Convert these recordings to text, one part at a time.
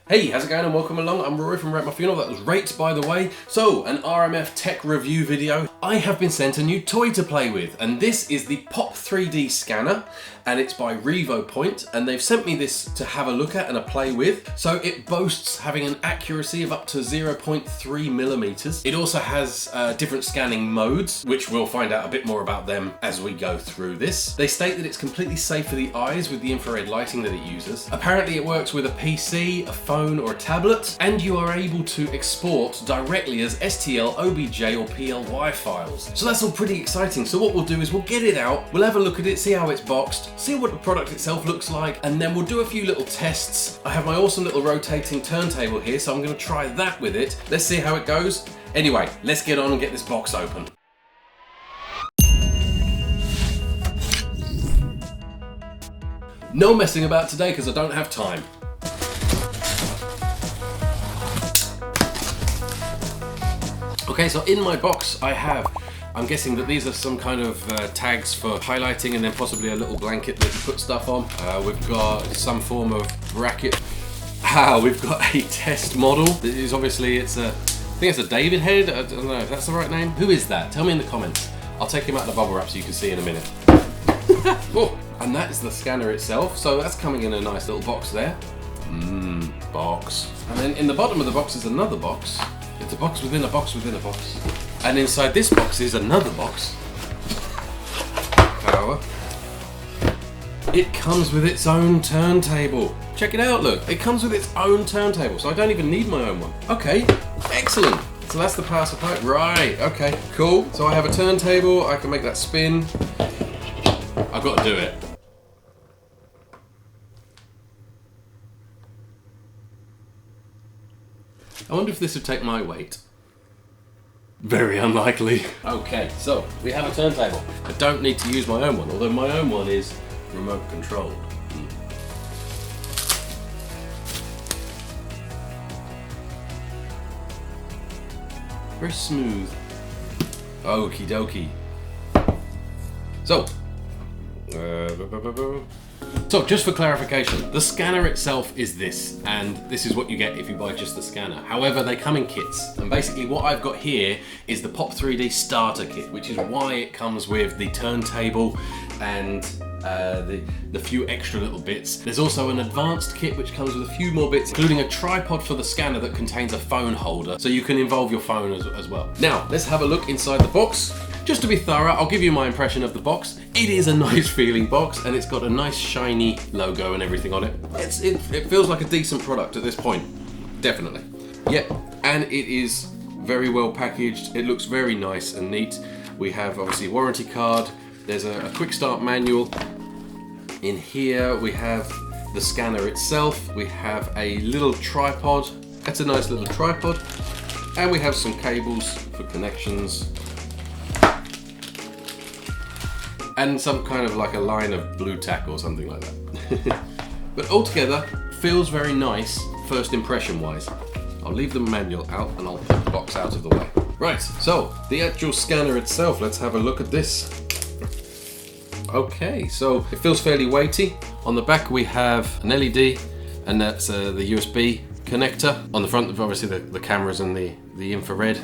Hey, how's it going and welcome along. I'm Rory from Revopoint. That was Rates, by the way. So, an RMF tech review video. I have been sent a new toy to play with, and this is the Pop 3D scanner, and it's by Revopoint, and they've sent me this to have a look at and a play with. So it boasts having an accuracy of up to 0.3 millimeters. It also has different scanning modes, which we'll find out a bit more about them as we go through this. They state that it's completely safe for the eyes with the infrared lighting that it uses. Apparently it works with a PC, a phone or a tablet, and you are able to export directly as STL, OBJ or PLY files. So that's all pretty exciting. So what we'll do is we'll get it out, we'll have a look at it, see how it's boxed, see what the product itself looks like, and then we'll do a few little tests. I have my awesome little rotating turntable here, so I'm going to try that with it. Let's see how it goes. Anyway, let's get on and get this box open. No messing about today because I don't have time. Okay, so in my box I'm guessing that these are some kind of tags for highlighting and then possibly a little blanket that you put stuff on. We've got some form of bracket. We've got a test model. This is obviously, I think it's a David head. I don't know if that's the right name. Who is that? Tell me in the comments. I'll take him out of the bubble wrap so you can see in a minute. Oh, and that is the scanner itself. So that's coming in a nice little box there. Box. And then in the bottom of the box is another box. It's a box within a box within a box. And inside this box is another box. Power. It comes with its own turntable. Check it out, look. It comes with its own turntable, so I don't even need my own one. Okay, excellent. So that's the power supply. Right, okay, cool. So I have a turntable, I can make that spin. I've got to do it. I wonder if this would take my weight. Very unlikely. Okay, so we have a turntable. I don't need to use my own one, although my own one is remote controlled. Very smooth. Okie dokie. So just for clarification, the scanner itself is this, and this is what you get if you buy just the scanner. However, they come in kits, and basically what I've got here is the Pop 3D starter kit, which is why it comes with the turntable and the few extra little bits. There's also an advanced kit which comes with a few more bits, including a tripod for the scanner that contains a phone holder, so you can involve your phone as well. Now, let's have a look inside the box. Just to be thorough, I'll give you my impression of the box. It is a nice feeling box, and it's got a nice shiny logo and everything on it. It feels like a decent product at this point, definitely. Yep, and it is very well packaged. It looks very nice and neat. We have obviously a warranty card. There's a quick start manual. In here we have the scanner itself. We have a little tripod. That's a nice little tripod. And we have some cables for connections. And some kind of like a line of blue tack or something like that. But altogether, feels very nice first impression wise. I'll leave the manual out and I'll put the box out of the way. Right, so the actual scanner itself, let's have a look at this. Okay, so it feels fairly weighty. On the back we have an LED, and that's the USB connector. On the front, obviously the cameras and the infrared.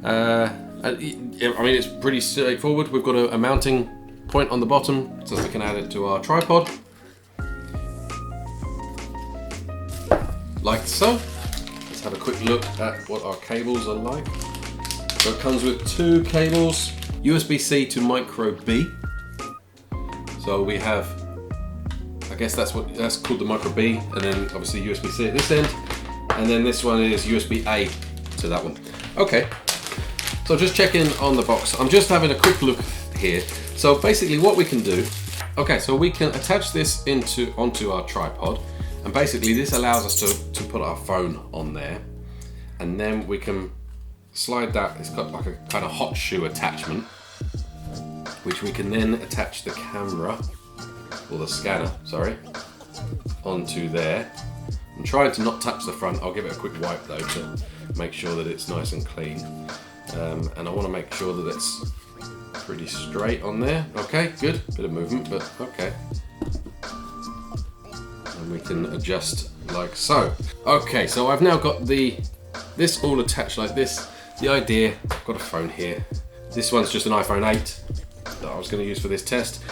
I mean, it's pretty straightforward. We've got a mounting point on the bottom so we can add it to our tripod. Like so. Let's have a quick look at what our cables are like. So it comes with two cables, USB-C to micro B. So we have, I guess that's called the micro B, and then obviously USB-C at this end, and then this one is USB-A to that one. Okay, so just checking on the box. I'm just having a quick look here. So basically what we can do, okay, so we can attach this onto our tripod, and basically this allows us to put our phone on there, and then we can slide that. It's got like a kind of hot shoe attachment, which we can then attach the camera, or the scanner, sorry, onto there. I'm trying to not touch the front. I'll give it a quick wipe though to make sure that it's nice and clean. And I want to make sure that it's pretty straight on there. Okay, good. Bit of movement, but okay. And we can adjust like so. Okay, so I've now got this all attached like this. The idea, I've got a phone here. This one's just an iPhone 8 that I was going to use for this test,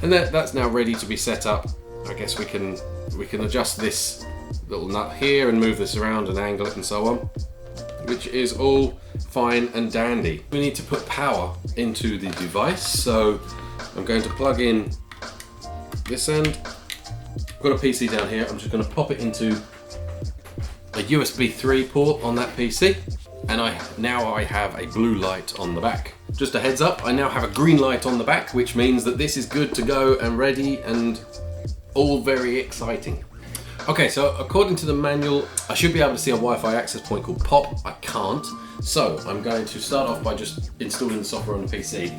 and that's now ready to be set up. I guess we can adjust this little nut here and move this around and angle it and so on, which is all fine and dandy. We need to put power into the device, so I'm going to plug in this end. I've got a PC down here. I'm just going to pop it into a USB 3 port on that PC, and now I have a blue light on the back. Just a heads up, I now have a green light on the back, which means that this is good to go and ready and all very exciting. Okay, so according to the manual, I should be able to see a Wi-Fi access point called POP. I can't, so I'm going to start off by just installing the software on the PC.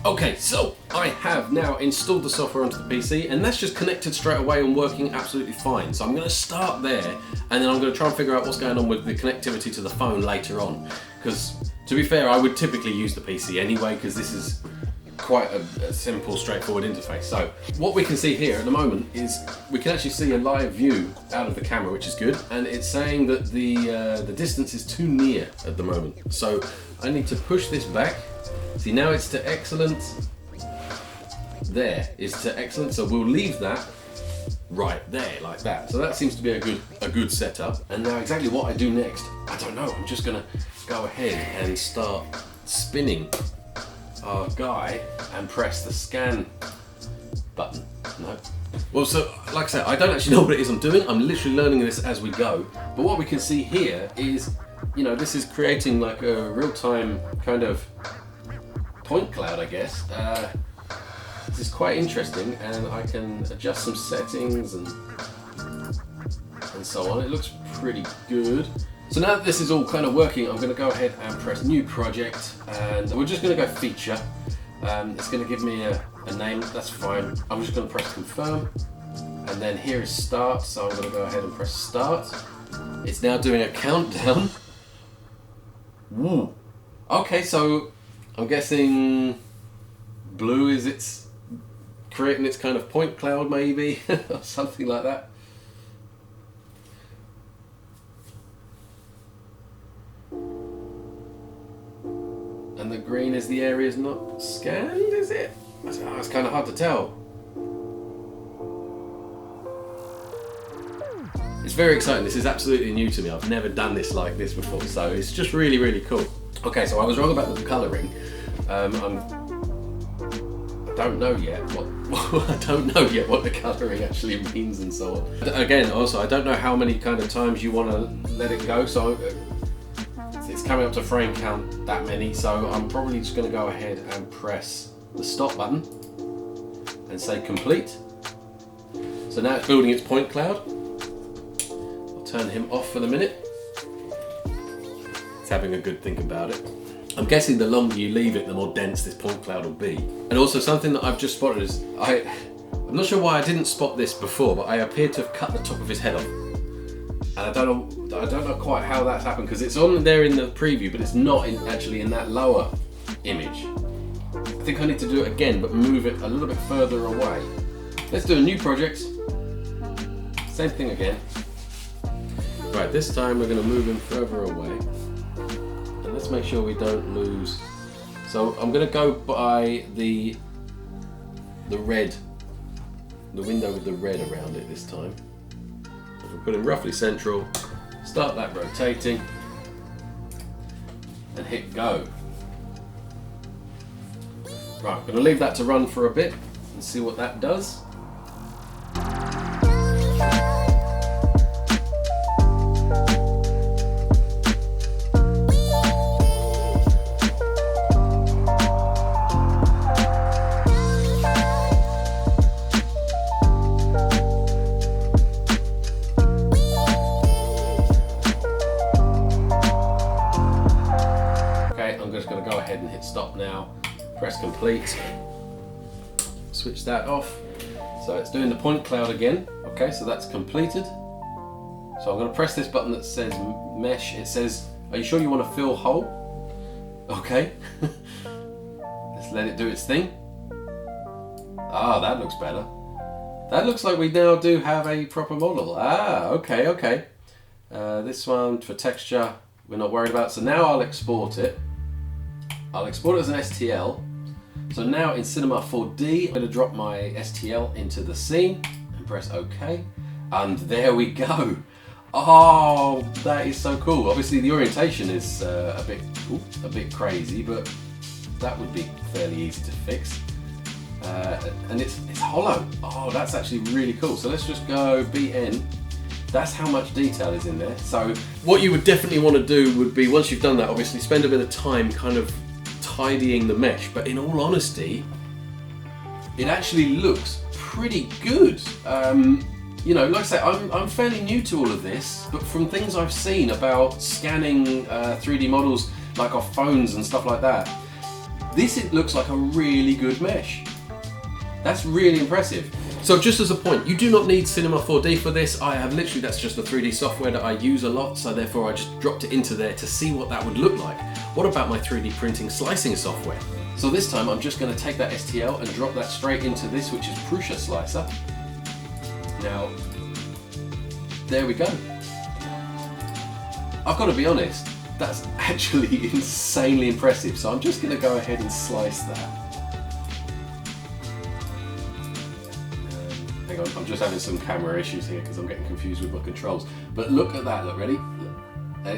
Okay, so I have now installed the software onto the PC, and that's just connected straight away and working absolutely fine. So I'm going to start there, and then I'm going to try and figure out what's going on with the connectivity to the phone later on. Because to be fair, I would typically use the PC anyway, because this is quite a simple, straightforward interface. So what we can see here at the moment is we can actually see a live view out of the camera, which is good, and it's saying that the distance is too near at the moment. So I need to push this back. See, now it's to excellent. There is to excellent, so we'll leave that right there like that. So that seems to be a good setup. And now exactly what I do next, I don't know. I'm just gonna go ahead and start spinning our guy and press the scan button. No. Well, so like I said, I don't actually know what it is I'm doing. I'm literally learning this as we go. But what we can see here is, you know, this is creating like a real-time kind of point cloud, I guess. This is quite interesting, and I can adjust some settings and so on. It looks pretty good. So now that this is all kind of working, I'm going to go ahead and press new project, and we're just going to go feature. It's going to give me a name, that's fine. I'm just going to press confirm, and then here is start, so I'm going to go ahead and press start. It's now doing a countdown. Woo. Okay, so I'm guessing blue is it's creating its kind of point cloud maybe, or something like that. And the green is the area is not scanned, is it? It's kind of hard to tell. It's very exciting. This is absolutely new to me. I've never done this like this before, so it's just really, really cool. Okay, so I was wrong about the colouring. I don't know yet what the colouring actually means and so on. Again, also I don't know how many kind of times you want to let it go. So it's coming up to frame count that many. So I'm probably just going to go ahead and press the stop button and say complete. So now it's building its point cloud. I'll turn him off for the minute. It's having a good think about it. I'm guessing the longer you leave it, the more dense this point cloud will be. And also something that I've just spotted is, I'm not sure why I didn't spot this before, but I appear to have cut the top of his head off. And I don't know quite how that's happened, because it's on there in the preview, but it's not actually in that lower image. I think I need to do it again, but move it a little bit further away. Let's do a new project. Same thing again. Right, this time we're going to move him further away. And let's make sure we don't lose. So I'm going to go by the red, the window with the red around it this time. If we put him roughly central, start that rotating, and hit go. Right, I'm going to leave that to run for a bit and see what that does. And hit stop now, press complete, switch that off. So it's doing the point cloud again. Okay, so that's completed. So I'm going to press this button that says mesh. It says, are you sure you want to fill hole? Okay. Let's let it do its thing. Ah, that looks better. That looks like we now do have a proper model. Ah, okay, okay. This one for texture, we're not worried about. So now I'll export it. I'll export it as an STL. So now in Cinema 4D, I'm going to drop my STL into the scene and press OK. And there we go. Oh, that is so cool. Obviously the orientation is a bit crazy, but that would be fairly easy to fix. And it's hollow. Oh, that's actually really cool. So let's just go BN. That's how much detail is in there. So what you would definitely want to do would be, once you've done that, obviously spend a bit of time kind of tidying the mesh. But in all honesty, it actually looks pretty good. You know, like I say, I'm fairly new to all of this, but from things I've seen about scanning 3D models like off phones and stuff like that, it looks like a really good mesh. That's really impressive. So just as a point, you do not need Cinema 4D for this. I have literally, that's just the 3D software that I use a lot, so therefore I just dropped it into there to see what that would look like. What about my 3D printing slicing software? So this time I'm just going to take that STL and drop that straight into this, which is Prusa Slicer. Now, there we go. I've got to be honest, that's actually insanely impressive. So I'm just going to go ahead and slice that. Hang on, I'm just having some camera issues here because I'm getting confused with my controls. But look at that, look, ready?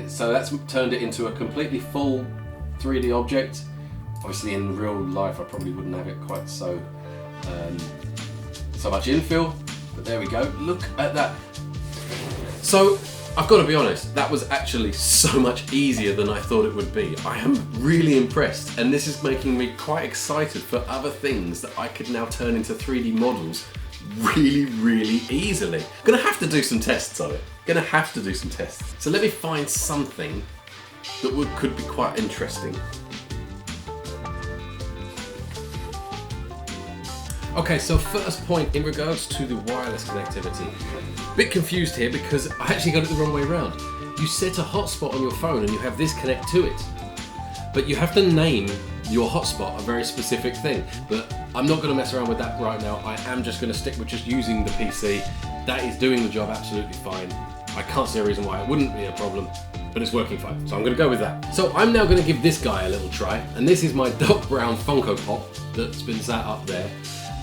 So that's turned it into a completely full 3D object. Obviously in real life I probably wouldn't have it quite so much infill, but there we go, look at that. So I've got to be honest, that was actually so much easier than I thought it would be. I am really impressed, and this is making me quite excited for other things that I could now turn into 3D models really, really easily. Gonna have to do some tests on it. Gonna have to do some tests. So let me find something that could be quite interesting. Okay, so first point in regards to the wireless connectivity. Bit confused here because I actually got it the wrong way around. You set a hotspot on your phone and you have this connect to it. But you have to name your hotspot a very specific thing. But I'm not going to mess around with that right now. I am just going to stick with just using the PC. That is doing the job absolutely fine. I can't see a reason why it wouldn't be a problem, but it's working fine. So I'm going to go with that. So I'm now going to give this guy a little try. And this is my Doc Brown Funko Pop that's been sat up there.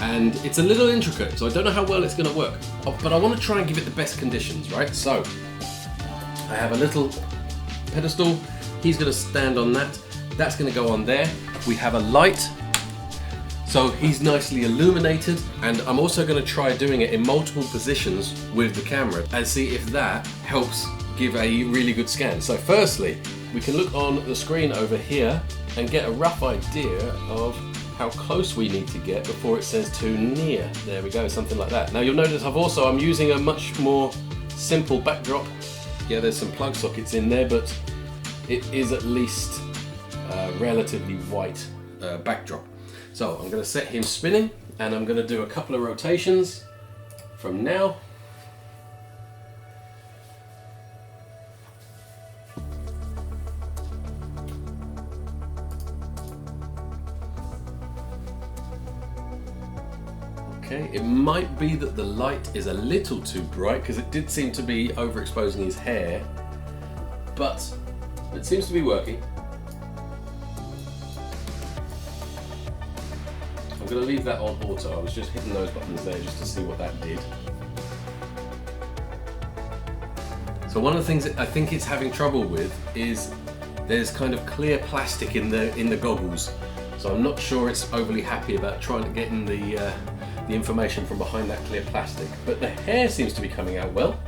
And it's a little intricate, so I don't know how well it's going to work. But I want to try and give it the best conditions, right? So I have a little pedestal. He's going to stand on that. That's going to go on there. We have a light. So he's nicely illuminated, and I'm also going to try doing it in multiple positions with the camera and see if that helps give a really good scan. So firstly, we can look on the screen over here and get a rough idea of how close we need to get before it says too near. There we go, something like that. Now you'll notice I'm using a much more simple backdrop. Yeah, there's some plug sockets in there, but it is at least a relatively white backdrop. So I'm going to set him spinning, and I'm going to do a couple of rotations from now. Okay, it might be that the light is a little too bright because it did seem to be overexposing his hair, but it seems to be working. I'm going to leave that on auto. I was just hitting those buttons there just to see what that did. So one of the things that I think it's having trouble with is there's kind of clear plastic in the goggles. So I'm not sure it's overly happy about trying to get in the information from behind that clear plastic. But the hair seems to be coming out well.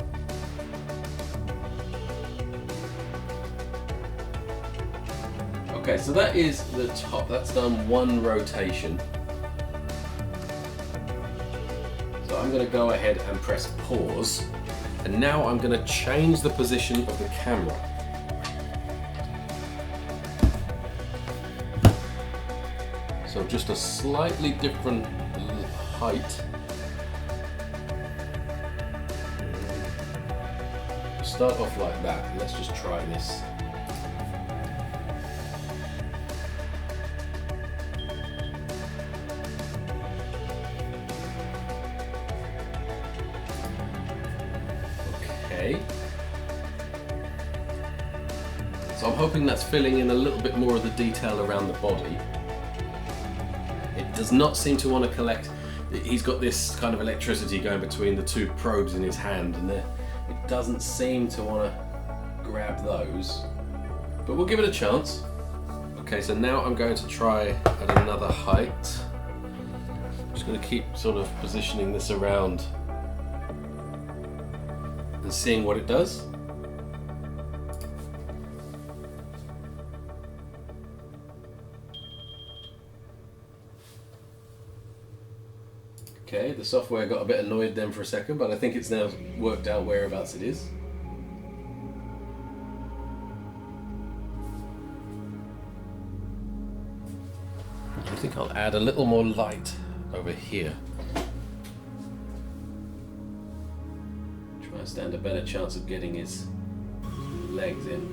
Okay, so that is the top. That's done one rotation. So I'm going to go ahead and press pause. And now I'm going to change the position of the camera. So just a slightly different height. Start off like that. Let's just try this. So I'm hoping that's filling in a little bit more of the detail around the body. It does not seem to want to collect. He's got this kind of electricity going between the two probes in his hand, and it doesn't seem to want to grab those. But we'll give it a chance. Okay, so now I'm going to try at another height. I'm just going to keep sort of positioning this around and seeing what it does. Okay, the software got a bit annoyed then for a second, but I think it's now worked out whereabouts it is. I think I'll add a little more light over here. Try and stand a better chance of getting his legs in.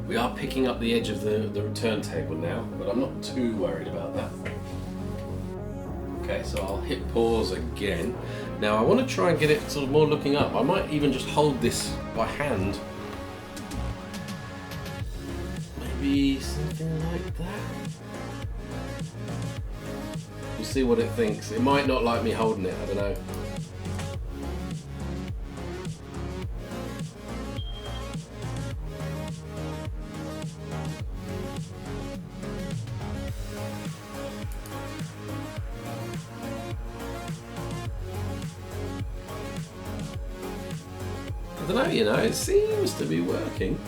We are picking up the edge of the turntable now, but I'm not too worried about that. Okay, so I'll hit pause again. Now I want to try and get it sort of more looking up. I might even just hold this by hand. Maybe something like that. We'll see what it thinks. It might not like me holding it, I don't know. I don't know, you know, it seems to be working.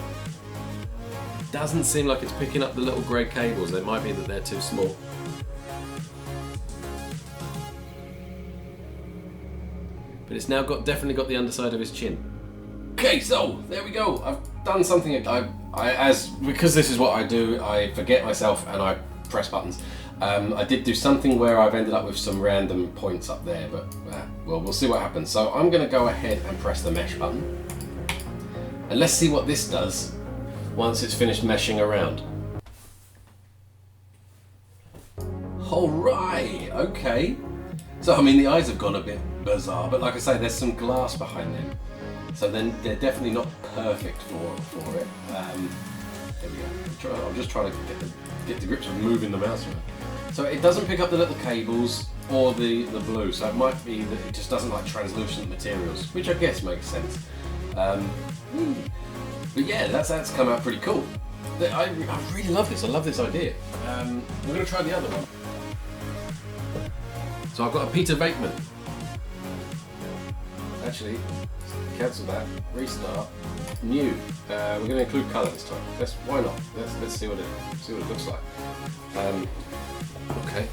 Doesn't seem like it's picking up the little grey cables. It might be that they're too small. But it's now definitely got the underside of his chin. Okay, so there we go. I've done something. Because this is what I do, I forget myself and I press buttons. I did do something where I've ended up with some random points up there, but well, we'll see what happens. So I'm going to go ahead and press the mesh button. And let's see what this does once it's finished meshing around. Alright, okay. So I mean the eyes have gone a bit bizarre, but like I say, there's some glass behind them. So then they're definitely not perfect for it. There we go. I'm just trying to get to grips with moving the mouse around. So it doesn't pick up the little cables or the blue, so it might be that it just doesn't like translucent materials, which I guess makes sense. But yeah, that's come out pretty cool. I really love this. I love this idea. We're going to try the other one. So I've got a Peter Venkman. Actually, cancel that. Restart. New. We're going to include colour this time. Why not? Let's see what it looks like. Okay.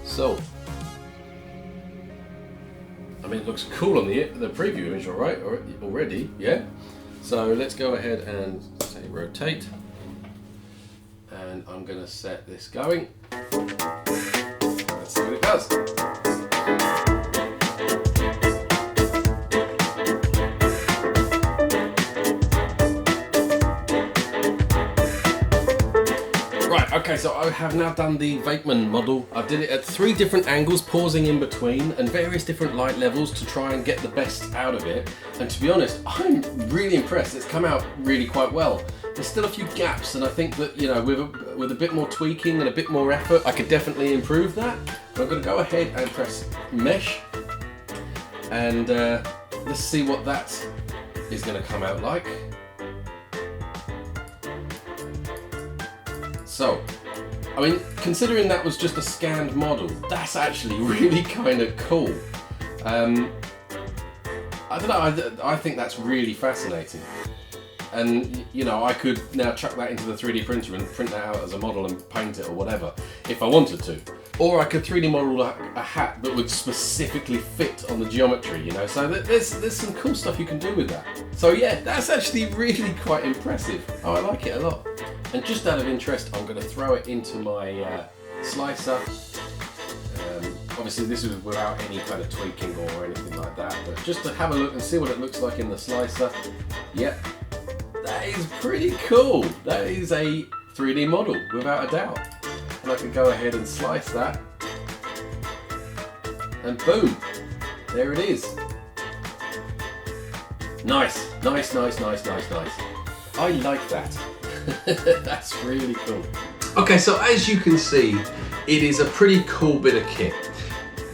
So, I mean, it looks cool on the preview image, all right, already, yeah. So let's go ahead and say rotate, and I'm going to set this going. Let's see what it does. Okay, so I have now done the Venkman model. I did it at 3 different angles, pausing in between, and various different light levels to try and get the best out of it. And to be honest, I'm really impressed. It's come out really quite well. There's still a few gaps, and I think that, you know, with a bit more tweaking and a bit more effort, I could definitely improve that. But I'm going to go ahead and press mesh, and let's see what that is going to come out like. So, I mean, considering that was just a scanned model, that's actually really kind of cool. I don't know, I think that's really fascinating. And, you know, I could now chuck that into the 3D printer and print that out as a model and paint it or whatever, if I wanted to. Or I could 3D model a hat that would specifically fit on the geometry, you know, so there's some cool stuff you can do with that. So yeah, that's actually really quite impressive. Oh, I like it a lot. And just out of interest, I'm going to throw it into my slicer. Obviously this is without any kind of tweaking or anything like that, but just to have a look and see what it looks like in the slicer. Yep, that is pretty cool. That is a 3D model, without a doubt. And I can go ahead and slice that. And boom, there it is. Nice. I like that. That's really cool. Okay, so as you can see, it is a pretty cool bit of kit.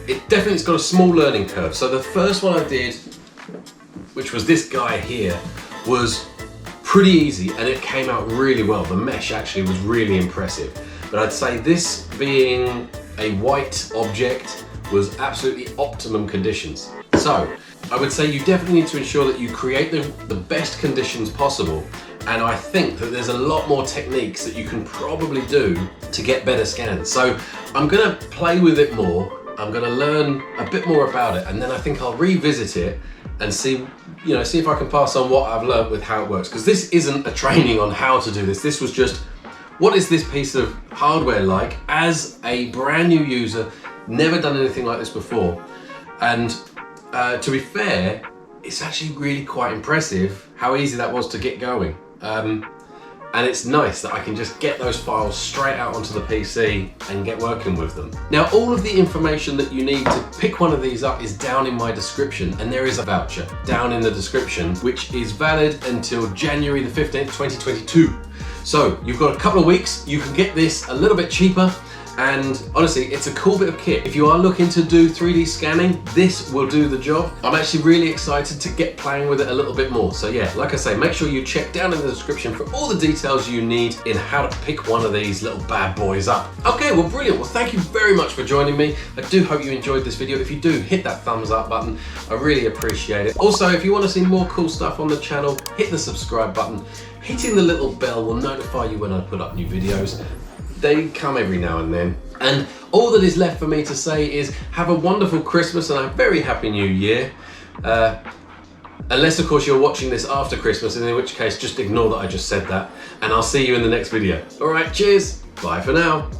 It definitely's got a small learning curve. So the first one I did, which was this guy here, was pretty easy and it came out really well. The mesh actually was really impressive. But I'd say this being a white object was absolutely optimum conditions. So I would say you definitely need to ensure that you create the best conditions possible. And I think that there's a lot more techniques that you can probably do to get better scans. So I'm gonna play with it more. I'm gonna learn a bit more about it, and then I think I'll revisit it and see if I can pass on what I've learned with how it works. Because this isn't a training on how to do this. This was just, what is this piece of hardware like as a brand new user, never done anything like this before. And to be fair, it's actually really quite impressive how easy that was to get going. And it's nice that I can just get those files straight out onto the PC and get working with them. Now, all of the information that you need to pick one of these up is down in my description, and there is a voucher down in the description, which is valid until January the 15th, 2022. So you've got a couple of weeks, you can get this a little bit cheaper. And honestly, it's a cool bit of kit. If you are looking to do 3D scanning, this will do the job. I'm actually really excited to get playing with it a little bit more. So yeah, like I say, make sure you check down in the description for all the details you need in how to pick one of these little bad boys up. Okay, well, brilliant. Well, thank you very much for joining me. I do hope you enjoyed this video. If you do, hit that thumbs up button. I really appreciate it. Also, if you want to see more cool stuff on the channel, hit the subscribe button. Hitting the little bell will notify you when I put up new videos. They come every now and then. And all that is left for me to say is have a wonderful Christmas and a very happy New Year. Unless, of course, you're watching this after Christmas, in which case just ignore that I just said that. And I'll see you in the next video. All right, cheers. Bye for now.